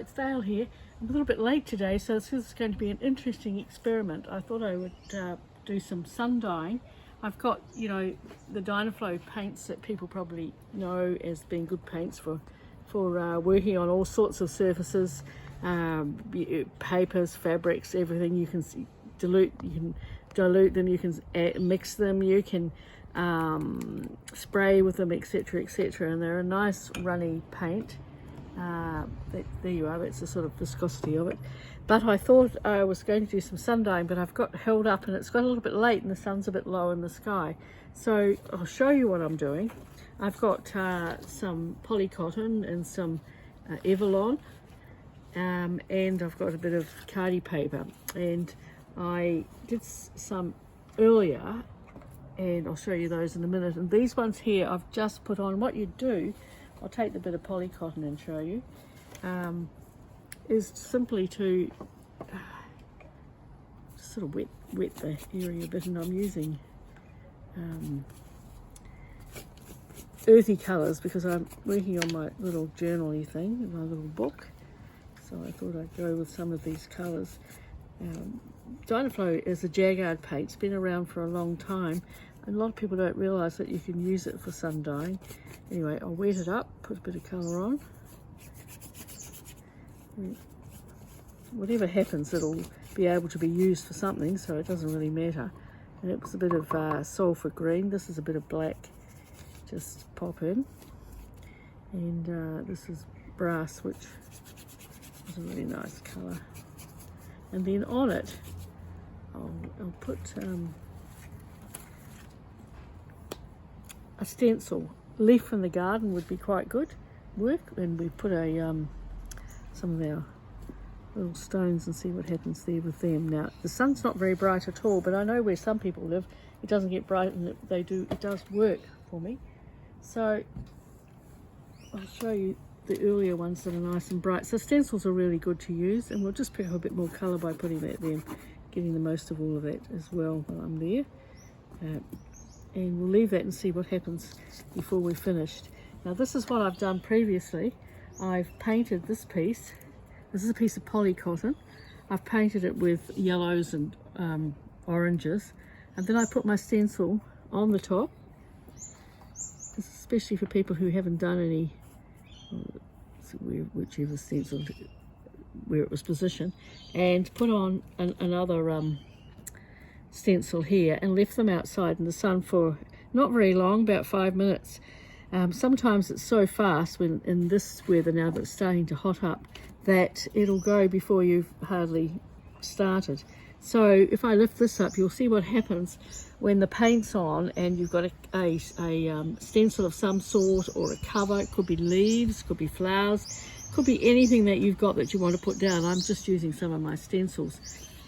it's Dale here. I'm a little bit late today, so this is going to be an interesting experiment. I thought I would do some sun dyeing. I've got, the Dynaflow paints that people probably know as being good paints for working on all sorts of surfaces, papers, fabrics, everything. You can dilute them, you can mix them, you can spray with them, etc, etc, and they're a nice runny paint. There you are, that's the sort of viscosity of it. But I thought I was going to do some sun dyeing, but I've got held up and it's got a little bit late and the sun's a bit low in the sky. So I'll show you what I'm doing. I've got some polycotton and some Evolon, and I've got a bit of Khadi paper, and I did some earlier and I'll show you those in a minute. And these ones here I've just put on. What you do, I'll take the bit of polycotton and show you, is simply to sort of wet the area a bit, and I'm using earthy colours because I'm working on my little journaly thing, my little book, so I thought I'd go with some of these colours. Dynaflow is a Jagard paint. It's been around for a long time, and a lot of people don't realise that you can use it for sun dyeing. Anyway, I'll wet it up, put a bit of colour on. Whatever happens, it'll be able to be used for something, so it doesn't really matter. And it was a bit of sulphur green. This is a bit of black. Just pop in. And this is brass, which is a really nice colour. And then on it, I'll put a stencil. Leaf from the garden would be quite good work, and we put some of our little stones and see what happens there with them. Now the sun's not very bright at all, but I know where some people live it doesn't get bright, and it does work for me. So I'll show you the earlier ones that are nice and bright. So stencils are really good to use, and we'll just pick up a bit more colour by putting that there, getting the most of all of that as well while I'm there. And we'll leave that and see what happens before we're finished. Now this is what I've done previously. I've painted this piece. This is a piece of polycotton. I've painted it with yellows and oranges, and then I put my stencil on the top. This is especially for people who haven't done any, whichever stencil, where it was positioned, and put on another stencil here and left them outside in the sun for not very long, about 5 minutes. Sometimes it's so fast when in this weather now that it's starting to hot up that it'll go before you've hardly started. So if I lift this up, you'll see what happens when the paint's on and you've got a stencil of some sort, or a cover. It could be leaves, could be flowers, could be anything that you've got that you want to put down. I'm just using some of my stencils.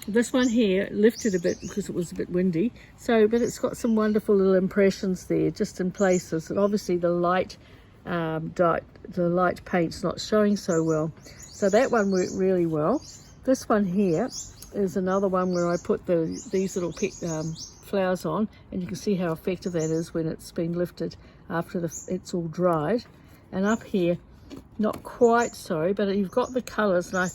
This one here lifted a bit because it was a bit windy, but it's got some wonderful little impressions there, just in places. And obviously the light paint's not showing so well. So that one worked really well. This one here is another one where I put these little flowers on, and you can see how effective that is when it's been lifted after it's all dried. And up here, not quite so, but you've got the colours, and I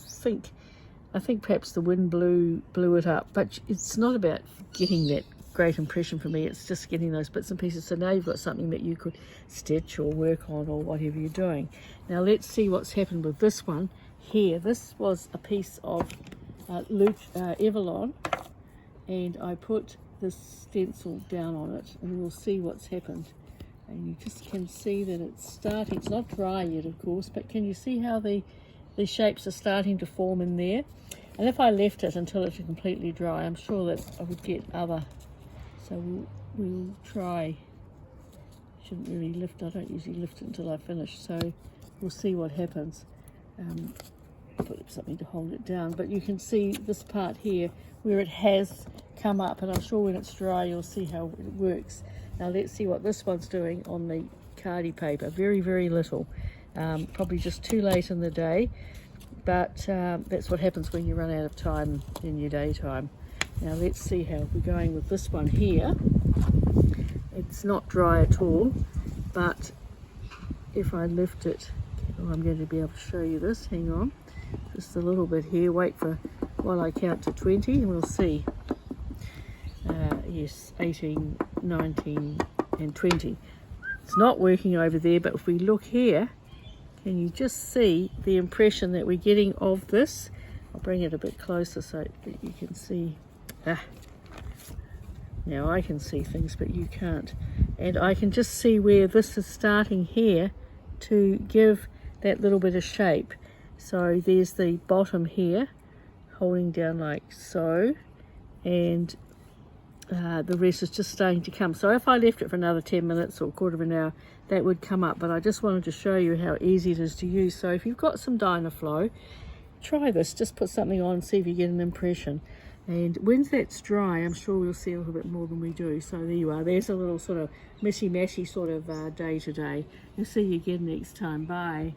think perhaps the wind blew it up, but it's not about getting that great impression for me. It's just getting those bits and pieces. So now you've got something that you could stitch or work on, or whatever you're doing. Now let's see what's happened with this one here. This was a piece of Evolon, and I put this stencil down on it, and we'll see what's happened. And you just can see that it's starting. It's not dry yet, of course, but can you see how the shapes are starting to form in there? And if I left it until it's completely dry, I'm sure that I would get other. So we'll try. Shouldn't really lift. I don't usually lift it until I finish. So we'll see what happens. Put something to hold it down, but you can see this part here where it has come up, and I'm sure when it's dry you'll see how it works. Now let's see what this one's doing on the Khadi paper. Very, very little. Probably just too late in the day, but that's what happens when you run out of time in your daytime. Now let's see how we're going with this one here. It's not dry at all, but if I lift it, I'm going to be able to show you this. Hang on. Just a little bit here. Wait for while I count to 20 and we'll see. Yes, 18, 19 and 20. It's not working over there, but if we look here, can you just see the impression that we're getting of this? I'll bring it a bit closer so that you can see. Now I can see things, but you can't. And I can just see where this is starting here to give that little bit of shape. So there's the bottom here, holding down like so, and the rest is just starting to come. So if I left it for another 10 minutes or a quarter of an hour, that would come up. But I just wanted to show you how easy it is to use. So if you've got some Dynaflow, try this. Just put something on and see if you get an impression. And when that's dry, I'm sure we'll see a little bit more than we do. So there you are. There's a little sort of messy-mashy sort of day to day. We'll see you again next time. Bye.